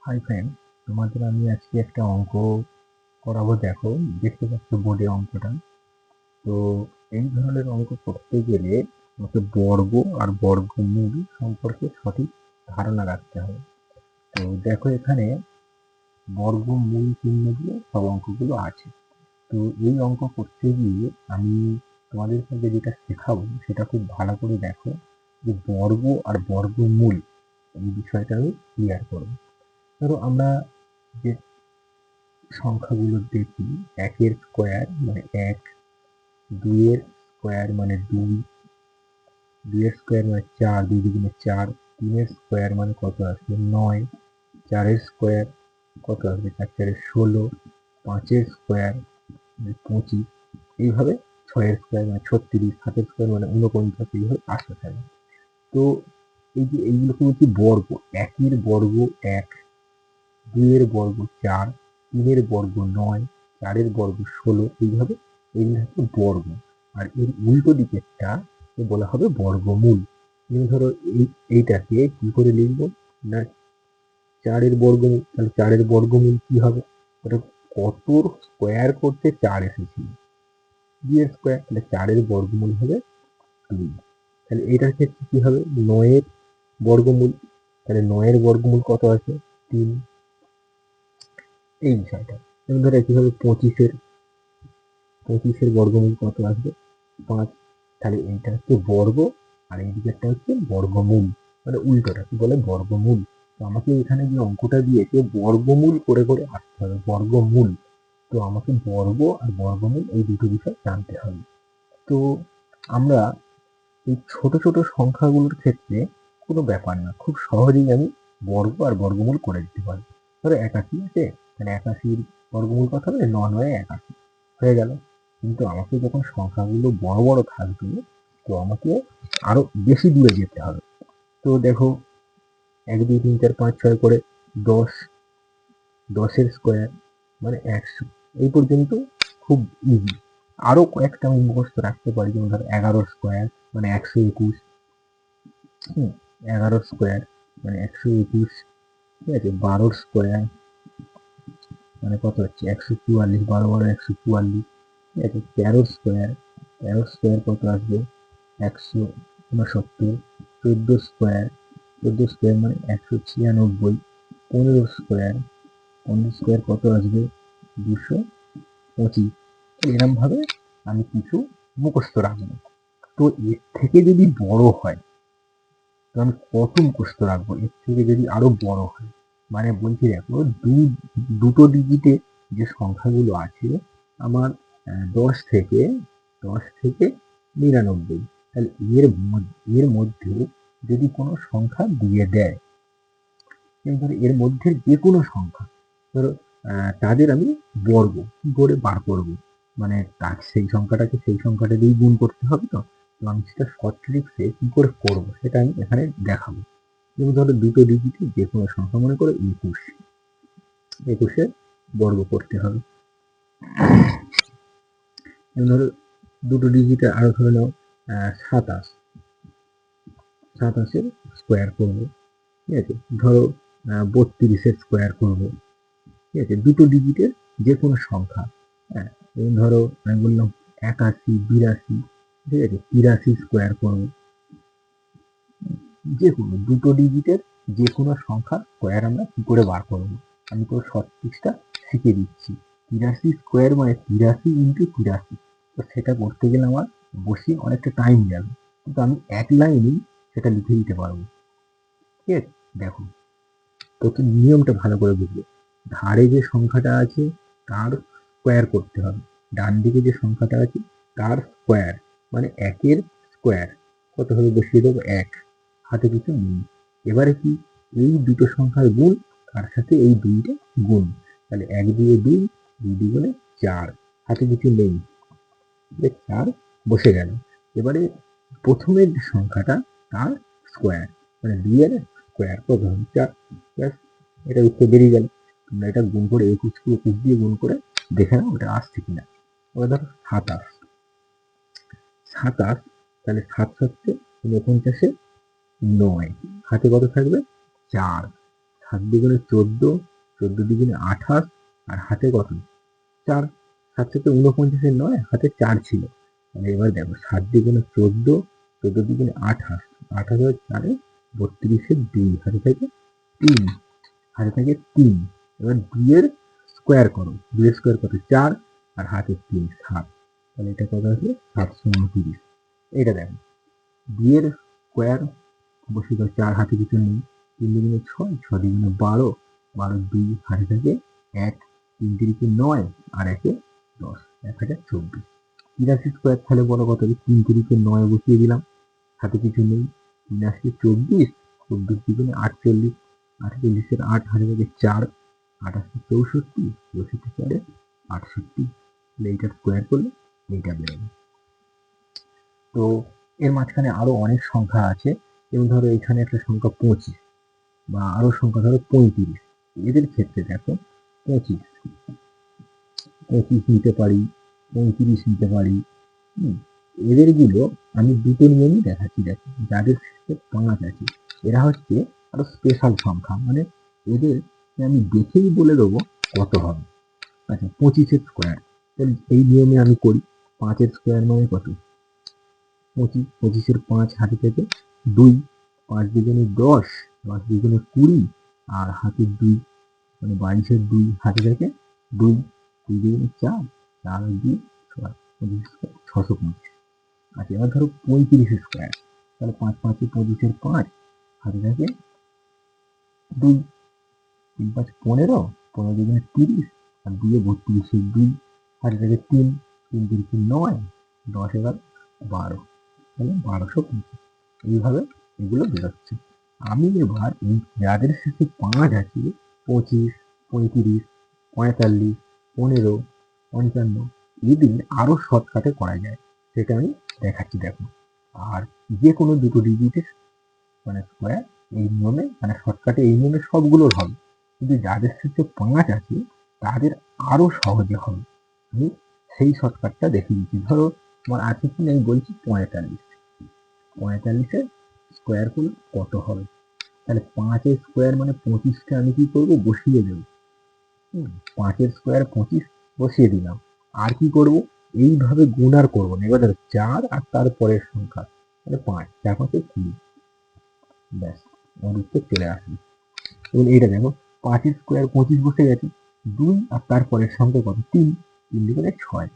Hi friend, তোমাদের আমি আজকে একটা অঙ্ক করাবো। দেখো, দেখতে পাচ্ছ বোর্ডে অঙ্কটা। তো এই ধরনের অঙ্ক করতে গেলে আমাকে বর্গ আর বর্গমূল সম্পর্কে সঠিক ধারণা রাখতে হবে। তো দেখো, এখানে বর্গমূল চিহ্ন দিয়ে সব অঙ্কগুলো আছে। তো এই অঙ্ক করতে গিয়ে আমি তোমাদের সাথে যেটা শেখাবো সেটা খুব ভালো করে দেখো, যে বর্গ আর বর্গমূল এই বিষয়টা আমি ক্লিয়ার করবো। ধরো আমরা যে সংখ্যাগুলো দেখি, একের স্কোয়ার মানে এক, দুইয়ের স্কোয়ার মানে দুই, দুইয়ের স্কোয়ার মানে চার, দুই দুগুণে চার, তিনের স্কোয়ার মানে কত আসবে নয়, চারের স্কোয়ার কত আসবে চার চারে 16, পাঁচের স্কোয়ার মানে 25, এইভাবে ছয়ের স্কোয়ার মানে 36, সাতের স্কোয়ার মানে 49, এইভাবে আসতে থাকে। তো এই যে এইগুলোকে বলছি বর্গ। একের বর্গ এক, দুইয়ের বর্গ চার, তিনের বর্গ নয়, চারের বর্গ 16, এইভাবে এগুলো হচ্ছে বর্গ। আর এর উল্টো দিকেরটা বলা হবে বর্গমূল। তুমি ধরো এইটাকে কি করে লিখবো না, চারের বর্গমূল। তাহলে চারের বর্গমূল কি হবে? ওটা কতর স্কোয়ার করতে চার এসেছিল, দুইয়ের স্কোয়ার, তাহলে চারের বর্গমূল হবে দুই। তাহলে এটার ক্ষেত্রে কি হবে? নয়ের বর্গমূল, তাহলে নয়ের বর্গমূল কত আছে? তিন। এই বিষয়টা যেমন ধরো কিভাবে পঁচিশের পঁচিশের বর্গমূল কত আসবে? পাঁচ। তাহলে এইটা হচ্ছে বর্গ, আর এই দিকেরটা হচ্ছে বর্গমূল, মানে উল্টোটা কি বলে বর্গমূল। তো আমাকে এখানে যে অঙ্কটা দিয়েছে বর্গমূল করে করে আসতে হবে, বর্গমূল। তো আমাকে বর্গ আর বর্গমূল এই দুটো বিষয় জানতে হবে। তো আমরা এই ছোট ছোট সংখ্যাগুলোর ক্ষেত্রে কোনো ব্যাপার না, খুব সহজেই আমি বর্গ আর বর্গমূল করে দিতে পারি। ধরো 81 আছে, তাহলে 81-র বর্গমূল কত হবে? 9-9-81 হয়ে গেল। কিন্তু আমাকে যখন সংখ্যাগুলো বড় বড় থাকবে, তো আমাকে আরো বেশি দূরে যেতে হবে। তো দেখো, 1 2 3 4 5 6 করে 10, 10-এর স্কোয়ার মানে 100, এই পর্যন্ত খুব ইজি। আরো কয়েকটা আমি মুখস্থ রাখতে পারি, যেমন ধরো 11 স্কোয়ার মানে 121, 11 স্কোয়ার মানে 121, ঠিক আছে। 12 স্কোয়ার মানে কত হচ্ছে? 144, 12 12 144, ঠিক আছে। 13 স্কোয়ার, 13 স্কোয়ার কত আসবে? 169। 14 স্কোয়ার, 14 স্কোয়ার মানে 196। 15 স্কোয়ার, 15 স্কোয়ার কত আসবে? 225। এরকম ভাবে আমি কিছু মুখস্থ রাখবো। তো এর থেকে যদি বড় হয়, তো আমি কত মুখস্থ রাখবো? এর থেকে যদি আরো বড় হয়, মানে বলছি দেখো, দুটো ডিজিটে যে সংখ্যাগুলো আছে আমার, 10 থেকে 99, তাহলে এর মধ্যে যদি কোনো সংখ্যা দিয়ে দেয়, ধরো এর মধ্যে যে কোনো সংখ্যা, ধরো তাদের আমি বর্গ কি করে বার করব, মানে তার সেই সংখ্যাটাকে সেই সংখ্যাটা দিয়ে গুণ করতে হবে। তো তো আমি সেটা শর্ট ট্রিক্সে কি করে করবো সেটা আমি এখানে দেখাবো। যেমন ধরো দুটো ডিজিটে যে কোনো সংখ্যা, মনে করো 21, 21-এর বর্গ করতে হবে। যেমন ধরো দুটো ডিজিটে আরো ধরে নাও 27, 27-এর স্কোয়ার করবো, ঠিক আছে। ধরো 32-এর স্কোয়ার করবো, ঠিক আছে। দুটো ডিজিটের যে কোনো সংখ্যা, হ্যাঁ। যেমন ধরো আমি বললাম 81, 82, ঠিক আছে। 83 স্কোয়ার করবো, যে কোনো দুটো ডিজিটের যে কোনো সংখ্যা স্কোয়ার আমরা কি করে বার করবো, আমি তো শর্ট ট্রিক্সটা শিখিয়ে দিচ্ছি। 83 স্কোয়ার মানে 83 × 83। তো সেটা করতে গেলে আমার বসে অনেকটা টাইম যাবে, কিন্তু আমি এক লাইনেই সেটা লিখে দিতে পারবো, ঠিক আছে। দেখো, প্রথম নিয়মটা ভালো করে বুঝবে। ধারে যে সংখ্যাটা আছে তার স্কোয়ার করতে হবে, ডান দিকে যে সংখ্যাটা আছে তার স্কোয়ার মানে একের স্কোয়ার কত হবে? বসিয়ে দেবো 1, হাতে কিছু নেই। এবারে কি, এই দুটো সংখ্যার গুণ, তার সাথে এই দুইটা গুণ, তাহলে 1 দিয়ে 2, 2 দুগুণে 4, হাতে কিছু নেই, 4 বসে গেল। এবারে প্রথমের যে সংখ্যাটা তার স্কোয়ার মানে 2 এর স্কোয়ার কত হবে? 4, ব্যাস, এটা উত্তর বেরিয়ে গেল। তোমরা এটা গুণ করে 21-কে 21 দিয়ে গুণ করে দেখে নাও ওটা আসছে কিনা। এবার ধরো 27, 27, তাহলে 7 7 49-এ 9, হাতে কত থাকবে? 4, 7 দুগুণে 14, 14 দুগুণে 28, আর হাতে কত 4, 7 থেকে 49 নয়, হাতে 4 ছিল। তাহলে এবার দেখো 7 দুগুণে 14, 14 দুগুণে 28, 28 আর 4 32 2, হাতে থেকে 3, হাতে থেকে 3। এবার 2 এর স্কোয়ার করো, 2 এর স্কোয়ার কত 4, আর হাতে 3 7, তাহলে এটা কত আছে 729। এটা দেখো 2 এর স্কোয়ার অবশ্যই 4, হাতে কিছু নেই, 3 দুগুণে 6, 6 দুগুণে 12, 12 2, হাতে থেকে 1, 3 তিরিকে 9, আর 1 10, 1024। 83 স্কোয়ার তাহলে বলো কত হবে, 3 তিরিকে 9 বসিয়ে দিলাম, হাতে কিছু নেই, 3 আসছে 24, 24 দুগুণে 48, 48 8, হাতে থেকে 4, 8 আসছে 64, 64 4 68, এইটার স্কোয়ার করলে এইটা বেরোবে। তো এর মাঝখানে আরো অনেক সংখ্যা আছে, যেমন ধরো এখানে একটা সংখ্যা 25, বা আরো সংখ্যা ধরো 35। এদের ক্ষেত্রে দেখো 25 নিতে পারি, 35 নিতে পারি। এদের গুলো আমি দুটো নিয়মই দেখাচ্ছি। দেখো যাদের ক্ষেত্রে 5 আছে এরা হচ্ছে আরো স্পেশাল সংখ্যা, মানে এদের আমি দেখেই বলে দেবো কত হবে। আচ্ছা 25 স্কোয়ার, এই নিয়মে আমি করি। 5 স্কোয়ার মানে কত 25, 25 5 হাতে থেকে 2, 5 দুগুণে 10, 10 দুগুণে 20, আর হাতে 2, মানে 22 2, হাতে থেকে 2, 2 দুগুণে 4, 4 আর 2 6, 625। আচ্ছা এবার ধরো 35 স্কোয়ার, তাহলে 5 5 25 5, হাতে থাকে 2, 3 5 15, 15 দুগুণে 30, আর 2 32 2, হাতে থাকে 3, 3 3 9, 10 11 12, তাহলে 1225। এইভাবে এগুলো বেরোচ্ছে। আমি এবার এই যাদের শেষে 5 আছে 25, 35, 45, 15, 55, এদের আরো শর্টকাটে করা যায়, সেটা আমি দেখাচ্ছি। দেখো আর যে কোনো দুটো ডিজিটের মানে স্কোয়ার এই নিয়মে, মানে শর্টকাটে এই নিয়মে সবগুলোর হবে, কিন্তু যাদের শেষে 5 আছে তাদের আরো সহজে হবে। আমি সেই শর্টকাটটা দেখিয়ে দিচ্ছি। ধরো তোমার আছে কি আমি বলছি 45, 45 স্কোয়ার করলে কত হবে, তাহলে 5 স্কোয়ার মানে 25টা আমি কি করবো বসিয়ে দেবো। 5 স্কোয়ার 25 বসিয়ে দিলাম, আর কি করব এইভাবে গুণ আর করবো না। এবার দেখো 4 আর তার পরের সংখ্যা, তাহলে 5, 4 5 20, ব্যাস আমার উত্তর চলে আসবে। এবং এইটা দেখো 5 স্কোয়ার 25 বসে গেছে, 2 আর তার পরের সংখ্যা কত 3, 3 দুগুণে 6,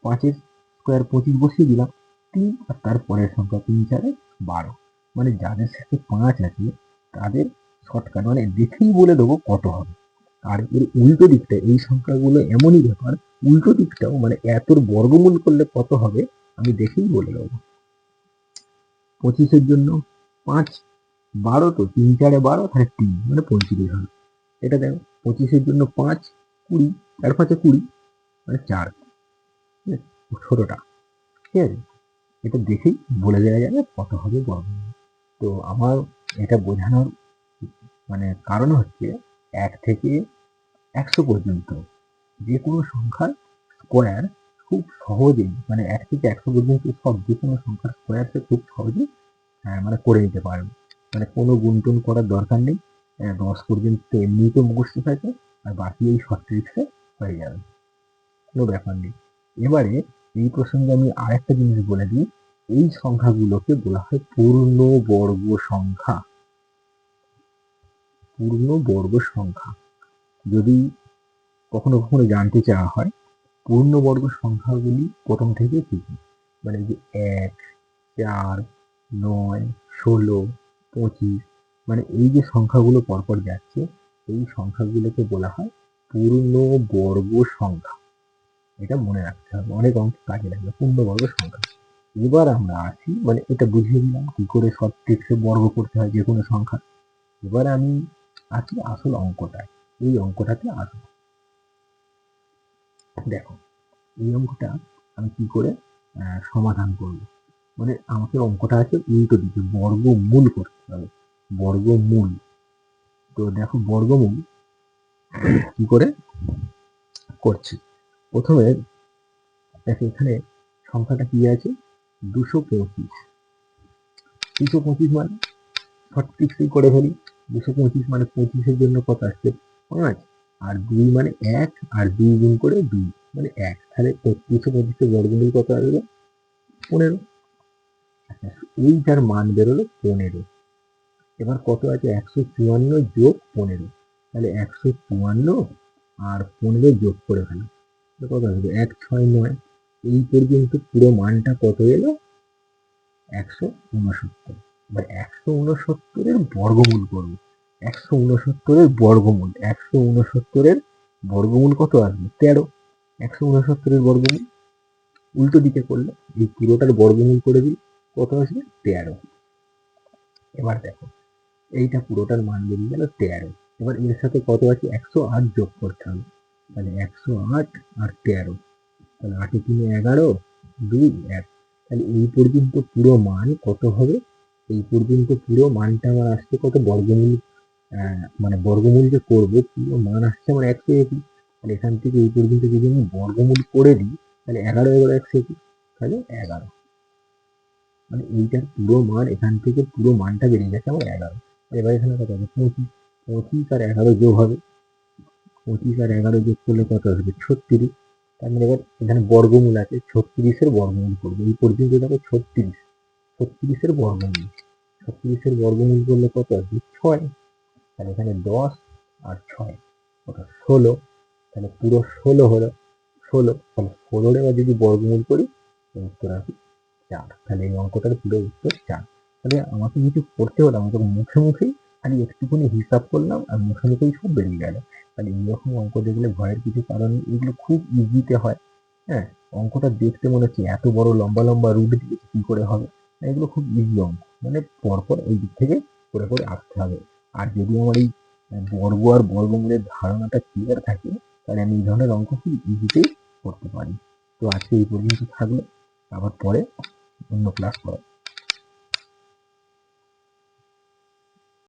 5 স্কোয়ার 25 বসিয়ে দিলাম, 3 আর তার পরের সংখ্যা 3 4 12। মানে যাদের সাথে 5 আছে তাদের শর্টকাট মানে দেখেই বলে দেবো কত হবে। আর এর উল্টো দিকটা এই সংখ্যাগুলো এমনই ব্যাপার, উল্টো দিকটাও মানে এতর বর্গমূল করলে কত হবে আমি দেখেই বলে দেবো। 25 জন্য 5, 12 তো 3 4 12, তাহলে 3 মানে 35 হবে। এটা দেখো 25 জন্য 5, 20, 4 5 20, মানে 4, ছোটটা, ঠিক আছে। এটা দেখেই বলে দেওয়া যাবে কত হবে বর্গমূল। তো আমার এটা বোঝানোর মানে কারণ হচ্ছে 1 থেকে 100 পর্যন্ত যে কোনো সংখ্যার স্কোয়ার খুব সহজেই, মানে 1 থেকে 100 পর্যন্ত সব যে কোনো সংখ্যার স্কোয়ার সে খুব সহজেই মানে করে নিতে পারবে। মানে কোনো গুণটুন করার দরকার নেই। 10 পর্যন্ত এমনিতে মুখস্থ থাকে, আর বাকি এই শর্ট ট্রিক্সে হয়ে যাবে, কোনো ব্যাপার নেই। এবারে এই প্রসঙ্গে আমি আরেকটা জিনিস বলে দিই, এই সংখ্যাগুলোকে বলা হয় পূর্ণবর্গ সংখ্যা। পূর্ণবর্গ সংখ্যা যদি কখনো কখনো জানতে চাওয়া হয়, পূর্ণবর্গ সংখ্যাগুলি প্রথম থেকে কি কি, মানে যে 1, 4, 9, 16, 25, মানে এই যে সংখ্যাগুলো পরপর যাচ্ছে এই সংখ্যাগুলোকে বলা হয় পূর্ণবর্গ সংখ্যা। এটা মনে রাখতে হবে, অনেক অঙ্ক কাজে লাগবে পূর্ণবর্গ সংখ্যা। এবার আমরা আসি, মানে এটা বুঝিয়ে দিলাম কি করে সব ট্রিক্সে বর্গ করতে হয় যে কোনো সংখ্যা। এবার আমি আসি আসল অঙ্কটায়, এই অঙ্কটাতে আসবো। দেখো এই অঙ্কটা আমি কি করে সমাধান করব, মানে আমাকে অঙ্কটা আছে উল্টো দিকে বর্গমূল করতে হবে, বর্গমূল। তো দেখো বর্গমূল কি করে করছি। প্রথমে দেখো এখানে সংখ্যাটা কি আছে 225, 225 মানে 36 করে ফেলি, 225 মানে 25-এর জন্য কত আসছে 5, আর 2 মানে 1, আর 2 গুণ করে 2 মানে 1, তাহলে 225-এর বর্গমূল কত আসবে 15। আচ্ছা, এইটার মান বেরোলো 15। এবার কত আছে 154 যোগ 15, তাহলে 154 আর 15 যোগ করে ফেলো, কত আসবে 169। এই পর্যন্ত পুরো মানটা কত এলো 169। এবার 169-এর বর্গমূল করবো। 169-এর বর্গমূল, 169-এর বর্গমূল কত আসবে 13। 169-এর বর্গমূল উল্টো দিকে করলে এই পুরোটার বর্গমূল করে দিই, কত আসবে 13। এবার দেখো এইটা পুরোটার মান বেরিয়ে গেল 13। এবার এর সাথে কত আছে 108 যোগ করতে হবে, তাহলে 108 আর 13, তাহলে 8 3 11, 2 1, তাহলে এই পর্যন্ত পুরো মান কত হবে, এই পর্যন্ত পুরো মানটা আমার আসছে কত বর্গমূল, মানে বর্গমূল যে করবো পুরো মান আসছে আমার 121। তাহলে এখান থেকে এই পর্যন্ত যদি আমি বর্গমূল করে দিই, তাহলে 11 এবার 121, তাহলে 11, মানে এইটার পুরো মান এখান থেকে পুরো মানটা বেরিয়ে গেছে আমার 11। এবার এখানে কত হবে 25, 25 আর 11 যোগ হবে, 25 আর 11 যোগ করলে কত আসবে 36। তার মানে এবার এখানে বর্গমূল আছে, 36-এর বর্গমূল করবো। এই পর্যন্ত দেখো 36, 36-এর বর্গমূল, 36-এর বর্গমূল করলে কত আসবে 6, তাহলে এখানে 10 আর 6 কত 16, তাহলে পুরো 16 হলো 16, তাহলে 16-র এবার যদি বর্গমূল করি তো উত্তর আসবে 4। তাহলে এই অঙ্কটার পুরো উত্তর 4। তাহলে আমাকে কিছু করতে হলো, আমাকে মুখে মুখেই খালি একটুখানি হিসাব করলাম আর মুখে মুখেই সব বেরিয়ে গেল। তাহলে এইরকম অঙ্ক দেখলে ভয়ের কিছু কারণ নেই, এগুলো খুব ইজিতে হয়। হ্যাঁ, অঙ্কটা দেখতে মনে হচ্ছে এত বড় লম্বা লম্বা রুট দিয়েছে কি করে হবে, না, এগুলো খুব ইজি অঙ্ক, মানে পরপর ওই দিক থেকে করে করে আসতে হবে। আর যদি আমার এই বর্গ আর বর্গমূলের ধারণাটা ক্লিয়ার থাকে, তাহলে আমি এই ধরনের অঙ্ক খুব ইজিতেই করতে পারি। তো আজকে এই পর্যন্ত থাকলো, আবার পরে অন্য ক্লাস করা।